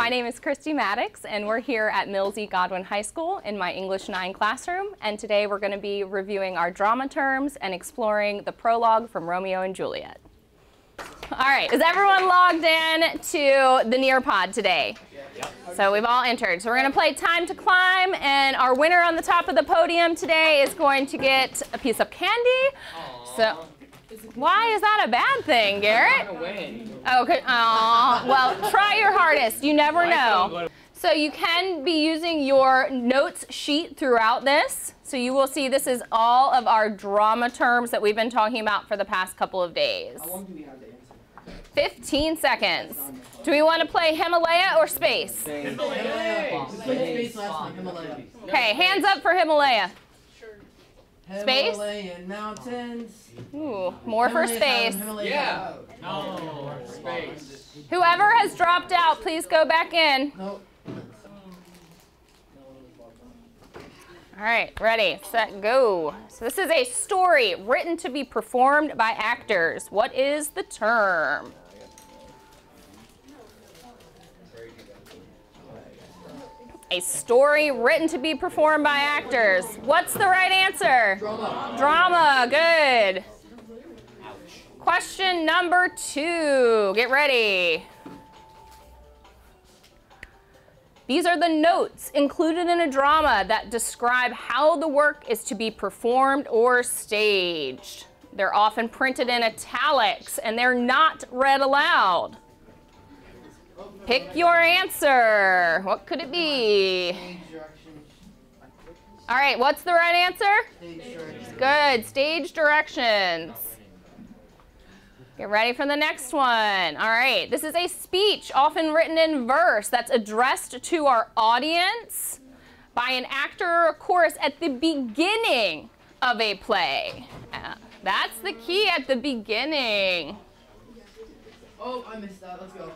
My name is Christy Maddox, and we're here at Mills E. Godwin High School in my English 9 classroom, and today we're going to be reviewing our drama terms and exploring the prologue from Romeo and Juliet. All right, is everyone logged in to the Nearpod today? Yep. So we've all entered. So we're going to play Time to Climb, and our winner on the top of the podium today is going to get a piece of candy. Aww. So. Why is that a bad thing, Garrett? Okay. Well, try your hardest. You never know. So you can be using your notes sheet throughout this. So you will see this is all of our drama terms that we've been talking about for the past couple of days. How long do we have to answer? 15 seconds. Do we want to play Himalaya or space? Himalaya. Okay, hands up for Himalaya. Space? Himalayan mountains. Ooh, more for space. Yeah. No, space. Whoever has dropped out, please go back in. Nope. All right, ready, set, go. So this is a story written to be performed by actors. What is the term? A story written to be performed by actors. What's the right answer? Drama. Drama, good. Question number 2, get ready. These are the notes included in a drama that describe how the work is to be performed or staged. They're often printed in italics and they're not read aloud. Pick your answer. What could it be? All right, what's the right answer? Good, stage directions. Get ready for the next one. All right, this is a speech often written in verse that's addressed to our audience by an actor or a chorus at the beginning of a play. That's the key, at the beginning. Oh, I missed that. Let's go.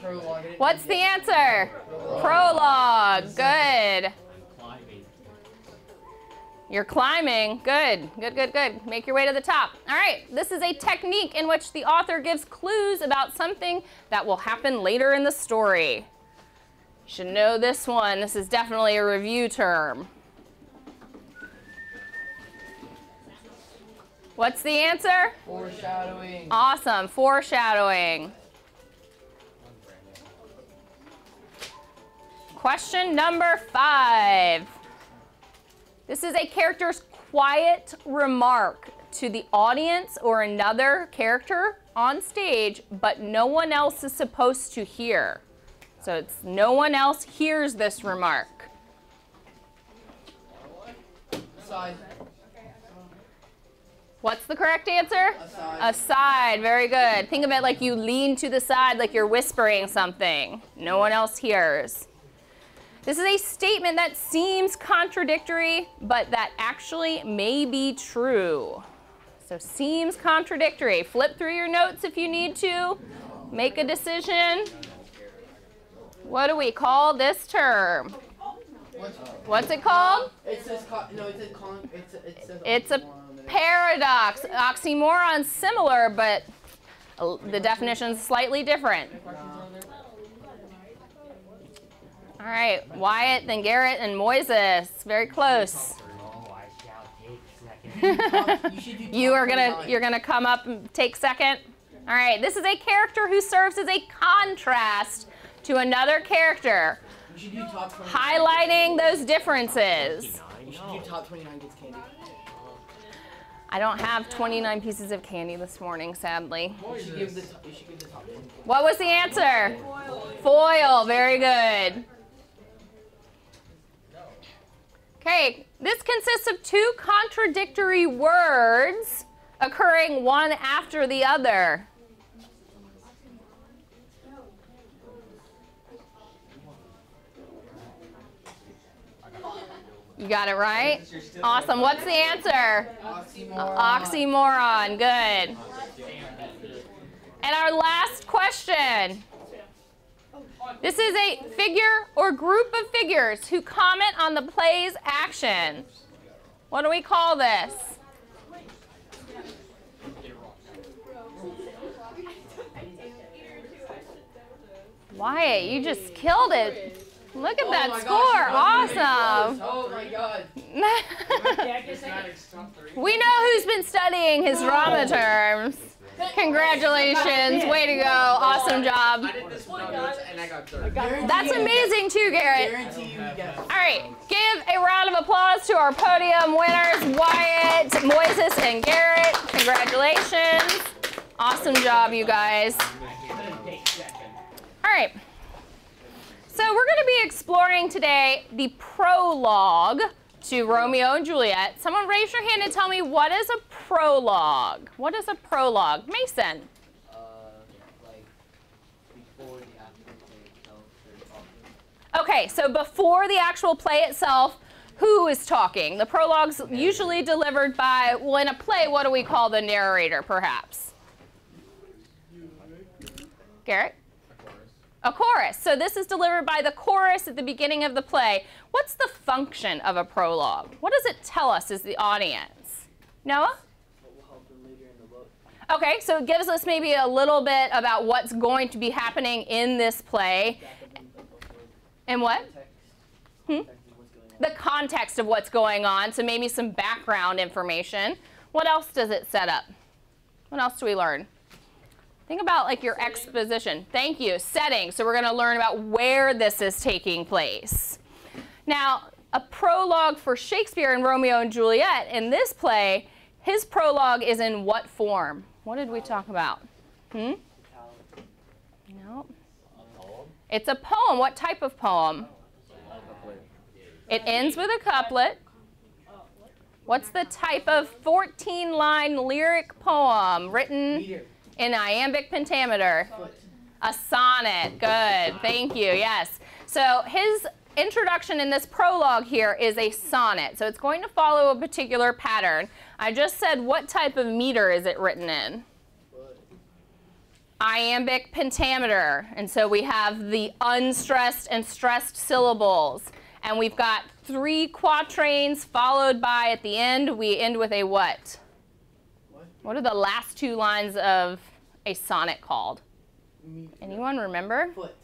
Prologue. What's the answer? Prologue. Good. You're climbing. Good. Good, good, good. Make your way to the top. All right. This is a technique in which the author gives clues about something that will happen later in the story. You should know this one. This is definitely a review term. What's the answer? Foreshadowing. Awesome. Foreshadowing. Question number 5. This is a character's quiet remark to the audience or another character on stage, but no one else is supposed to hear. So it's no one else hears this remark. Aside. What's the correct answer? Aside. Aside. Very good. Think of it like you lean to the side like you're whispering something. No one else hears. This is a statement that seems contradictory, but that actually may be true. So seems contradictory. Flip through your notes if you need to. Make a decision. What do we call this term? What's it called? It says It's a paradox. Oxymoron, similar, but the definition's slightly different. All right, Wyatt, then Garrett, and Moises. Very close. You're gonna come up and take second. All right, this is a character who serves as a contrast to another character, highlighting those differences. You should do top 29 gets candy. I don't have 29 pieces of candy this morning, sadly. You should give the top 10. What was the answer? Foil. Very good. Okay, this consists of 2 contradictory words occurring one after the other. You got it right? Awesome. What's the answer? Oxymoron. Oxymoron. Good. And our last question. This is a figure or group of figures who comment on the play's action. What do we call this? Wyatt, you just killed it. Look at that my score. gosh, Awesome. Oh my god. We know who's been studying his drama terms. Congratulations. Way to go. Awesome job. I did this one notes and I got third. That's amazing too, Garrett. Guarantee you guess. All right, give a round of applause to our podium winners, Wyatt, Moises, and Garrett. Congratulations. Awesome job, you guys. All right. So we're going to be exploring today the prologue to Romeo and Juliet. Someone raise your hand and tell me, what is a prologue? What is a prologue? Mason. Like before the actual play itself, they're talking. Okay, so before the actual play itself, who is talking? The prologue's usually delivered by, well, in a play, what do we call the narrator, perhaps? Garrett? A chorus. So this is delivered by the chorus at the beginning of the play. What's the function of a prologue? What does it tell us as the audience? Noah? What will help them later in the book? Okay, so it gives us maybe a little bit about what's going to be happening in this play. And what? The context of what's going on, so maybe some background information. What else does it set up? What else do we learn? Think about like your exposition. Thank you. Setting. So we're going to learn about where this is taking place. Now, a prologue for Shakespeare in Romeo and Juliet, in this play, his prologue is in what form? What did we talk about? No. It's a poem. What type of poem? It ends with a couplet. What's the type of 14-line lyric poem written in iambic pentameter? A sonnet. Good. Thank you. Yes. So his introduction in this prologue here is a sonnet. So it's going to follow a particular pattern. I just said, what type of meter is it written in? Iambic pentameter. And so we have the unstressed and stressed syllables. And we've got 3 quatrains followed by, at the end, we end with a what? What are the last 2 lines of a sonnet called? Anyone remember? Foot.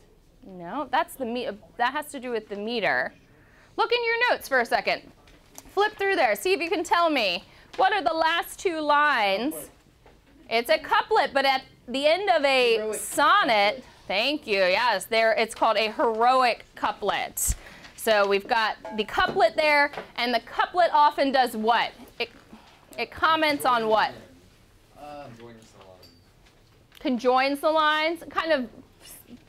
No, that's that has to do with the meter. Look in your notes for a second. Flip through there. See if you can tell me. What are the last 2 lines? It's a couplet, but at the end of a Heroic sonnet, thank you, yes, it's called a heroic couplet. So we've got the couplet there, and the couplet often does what? It comments on what? Conjoins the lines, kind of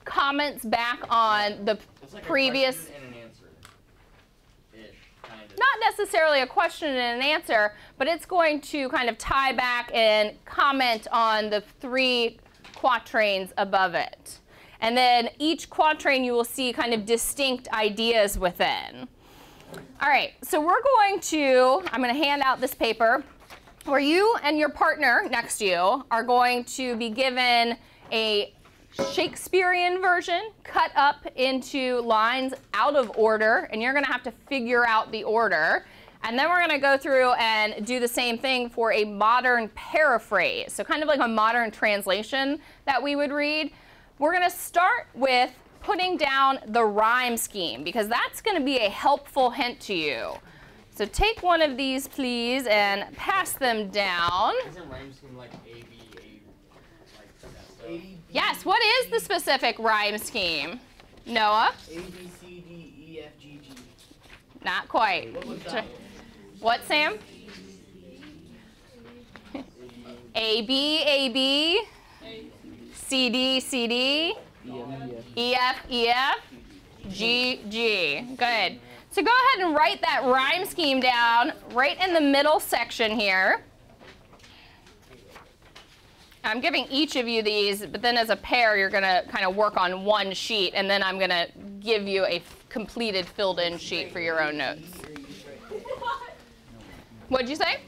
comments back on the previous. It's like a question and an answer-ish, kind of. Not necessarily a question and an answer, but it's going to kind of tie back and comment on the 3 quatrains above it. And then each quatrain you will see kind of distinct ideas within. All right, so I'm going to hand out this paper where you and your partner next to you are going to be given a Shakespearean version cut up into lines out of order, and you're going to have to figure out the order. And then we're going to go through and do the same thing for a modern paraphrase, so kind of like a modern translation that we would read. We're going to start with putting down the rhyme scheme, because that's going to be a helpful hint to you. So take one of these, please, and pass them down. Isn't rhyme scheme like A, B, A, like that stuff? Yes, what is the specific rhyme scheme? Noah? A, B, C, D, E, F, G, G. Not quite. What was that? What, Sam? A, B, A, B. C, D, C, D. E, F, E, F. G, G. Good. So go ahead and write that rhyme scheme down right in the middle section here. I'm giving each of you these, but then as a pair, you're going to kind of work on one sheet, and then I'm going to give you a completed filled-in sheet for your own notes. What'd you say?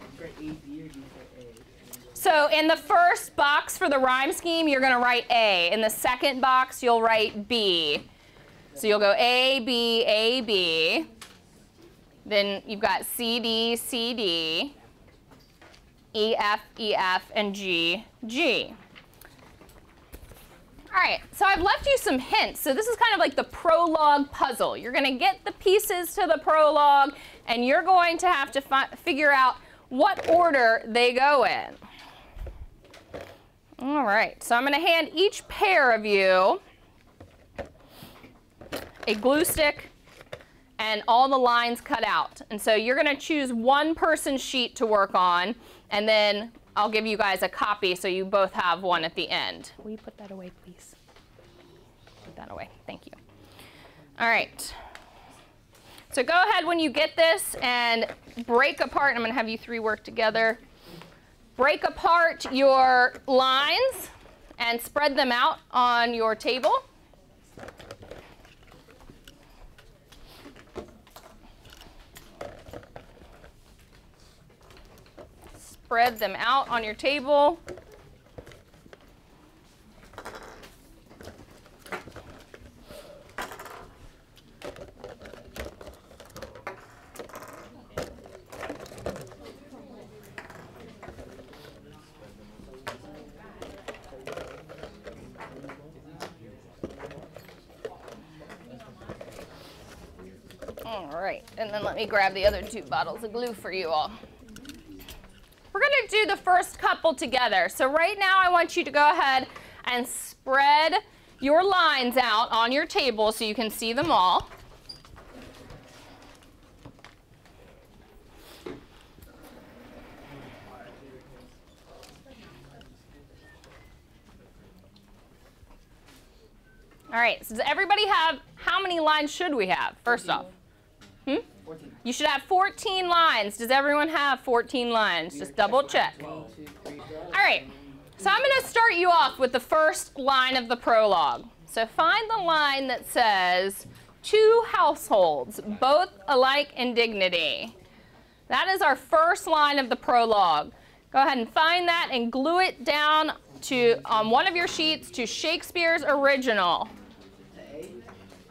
So in the first box for the rhyme scheme, you're going to write A. In the second box, you'll write B. So you'll go A, B, A, B. Then you've got C, D, C, D. E, F, E, F, and G, G. All right, so I've left you some hints. So this is kind of like the prologue puzzle. You're going to get the pieces to the prologue, and you're going to have to figure out what order they go in. All right, so I'm going to hand each pair of you a glue stick and all the lines cut out. And so you're going to choose one person's sheet to work on, and then I'll give you guys a copy so you both have one at the end. Will you put that away, please? Put that away. Thank you. All right. So go ahead when you get this and break apart. I'm going to have you three work together. Break apart your lines and spread them out on your table. Spread them out on your table. All right, and then let me grab the other two bottles of glue for you all. We're going to do the first couple together. So right now I want you to go ahead and spread your lines out on your table so you can see them all. All right, so does everybody have, how many lines should we have, first off? 14. You should have 14 lines. Does everyone have 14 lines? Just double check. 1, 2, 3, 4. All right, so I'm going to start you off with the first line of the prologue. So find the line that says, 2 households, both alike in dignity. That is our first line of the prologue. Go ahead and find that and glue it down on one of your sheets to Shakespeare's original.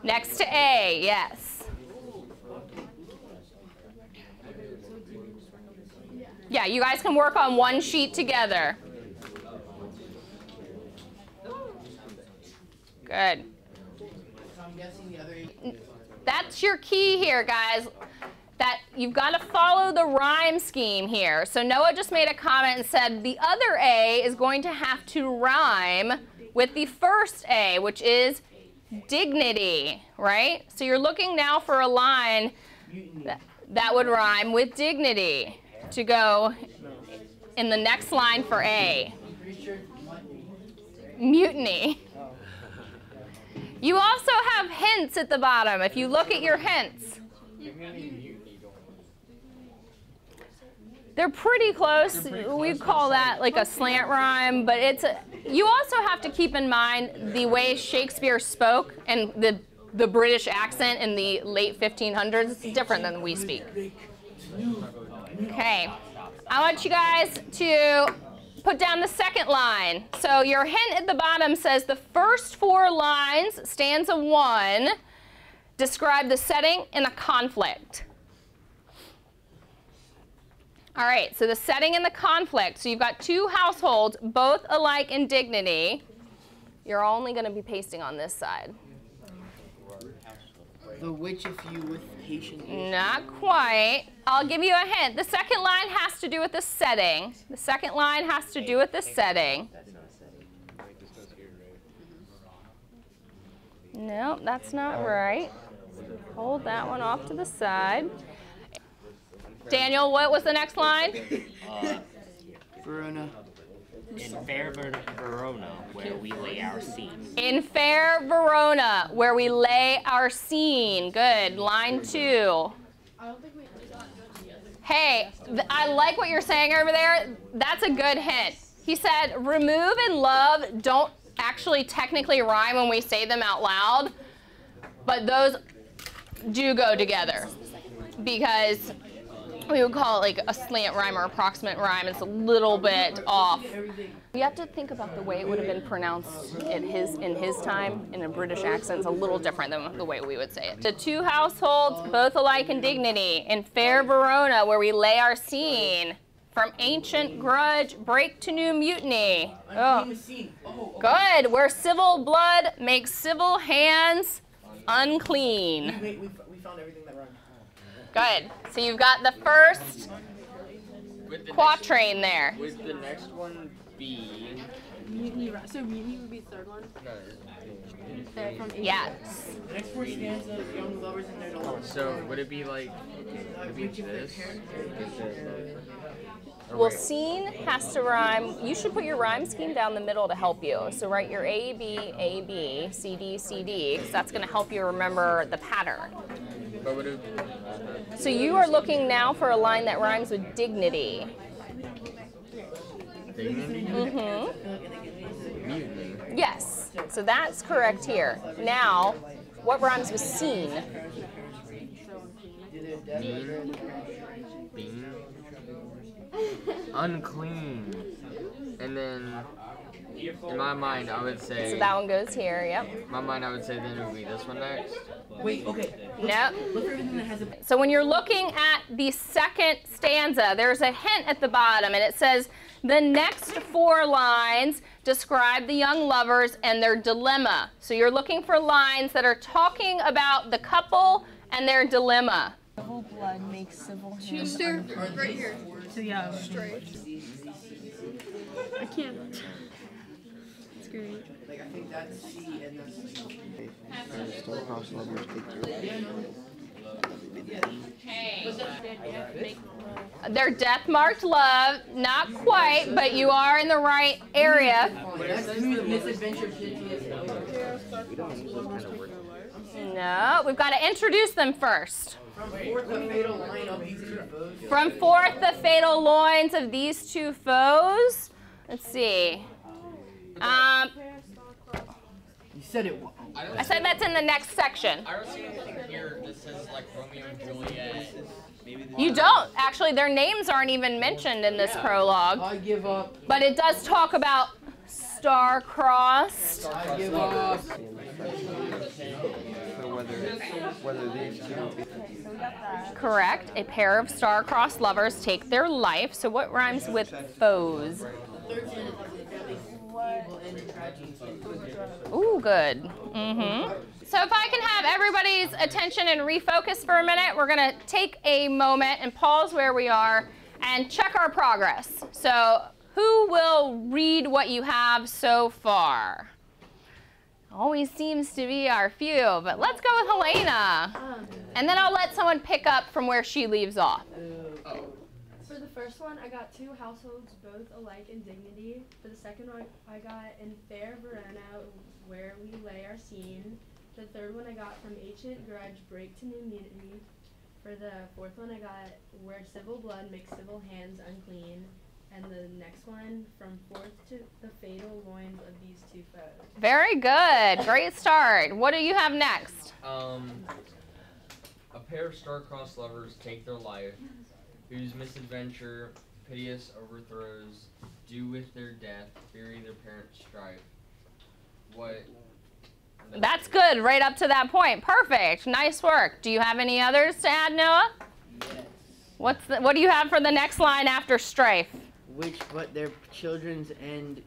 Next to A, yes. Yeah, you guys can work on one sheet together. Good. So I'm guessing the other 8. That's your key here, guys. That you've got to follow the rhyme scheme here. So Noah just made a comment and said the other A is going to have to rhyme with the first A, which is dignity, right? So you're looking now for a line that would rhyme with dignity to go in the next line for A. Mutiny. You also have hints at the bottom if you look at your hints. They're pretty close. We'd call that like a slant rhyme, but you also have to keep in mind the way Shakespeare spoke and the British accent in the late 1500s is different than we speak. Okay, I want you guys to put down the second line. So your hint at the bottom says the first 4 lines, stanza 1, describe the setting in a conflict. All right, so the setting in the conflict. So you've got 2 households, both alike in dignity. You're only going to be pasting on this side. The which of you with patient. Not quite. I'll give you a hint. The second line has to do with the setting. The second line has to do with the setting. No, that's not right. Hold that one off to the side. Daniel, what was the next line? Verona. In fair Verona, where we lay our scene. In fair Verona, where we lay our scene. Good. Line 2. Hey, I like what you're saying over there. That's a good hint. He said, remove and love don't actually technically rhyme when we say them out loud, but those do go together because we would call it like a slant rhyme or approximate rhyme. It's a little bit off. You have to think about the way it would have been pronounced in his time in a British accent. It's a little different than the way we would say it. The 2 households, both alike in dignity, in fair Verona, where we lay our scene. From ancient grudge, break to new mutiny. Oh. Unclean scene. Oh, Good. Where civil blood makes civil hands unclean. Wait, we found everything that rhymed. Good. So you've got the first quatrain there. Would the next one be? Mutiny, so mutiny would be the third one? No. From Yes. The next four stanzas, young lovers and their daughters. So would it be like? Would it be this? Well, scene has to rhyme. You should put your rhyme scheme down the middle to help you. So write your A, B, C, D, C, D, because that's going to help you remember the pattern. But would it? So you are looking now for a line that rhymes with dignity. Dignity? Mm-hmm. Mutiny. Yes. So that's correct here. Now, what rhymes with scene? Mean. Bean. Unclean. And then, in my mind, I would say. So that one goes here, yep. In my mind, I would say then it would be this one next. Wait, okay. Nope. Look for everything that has a. So when you're looking at the second stanza, there's a hint at the bottom, and it says, the next 4 lines describe the young lovers and their dilemma. So you're looking for lines that are talking about the couple and their dilemma. Civil blood makes civil hands. Tuesday, right here. So yeah. Straight. I can't. It's great. Like, I think that's C and that's. Star-crossed lovers take their Their death-marked love, not quite, but you are in the right area. That's misadventure piteous. No, we've got to introduce them first. From forth the fatal line of these two foes. From forth the fatal loins of these two foes. Let's see. You said it. I said that's in the next section. I don't see anything here that says like Romeo and Juliet. You don't. Actually, their names aren't even mentioned in this prologue. I give up. But it does talk about star-crossed. I give up. So whether these two. Correct. A pair of star-crossed lovers take their life. So what rhymes with foes? Ooh, good. Mm-hmm. So if I can have everybody's attention and refocus for a minute, we're going to take a moment and pause where we are and check our progress. So who will read what you have so far? Always seems to be our few, but let's go with Helena. And then I'll let someone pick up from where she leaves off. For the first one, I got 2 households, both alike in dignity. For the second one, I got in fair Verona, where we lay our scene. The third one I got from ancient grudge, break to new mutiny. For the fourth one, I got where civil blood makes civil hands unclean. And the next one, from forth to the fatal loins of these two foes. Very good. Great start. What do you have next? A pair of star-crossed lovers take their life, whose misadventure, piteous overthrows, do with their death, bury their parents' strife. What? That's good, right up to that point. Perfect. Nice work. Do you have any others to add, Noah? Yes. What do you have for the next line after strife? Which but their children's and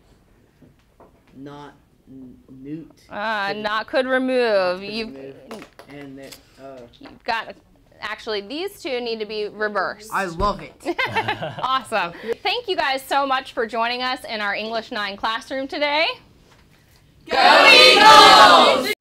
not newt. Not could remove. You've And that, you've got, actually, these two need to be reversed. I love it. Awesome. Thank you guys so much for joining us in our English 9 classroom today. Go Eagles!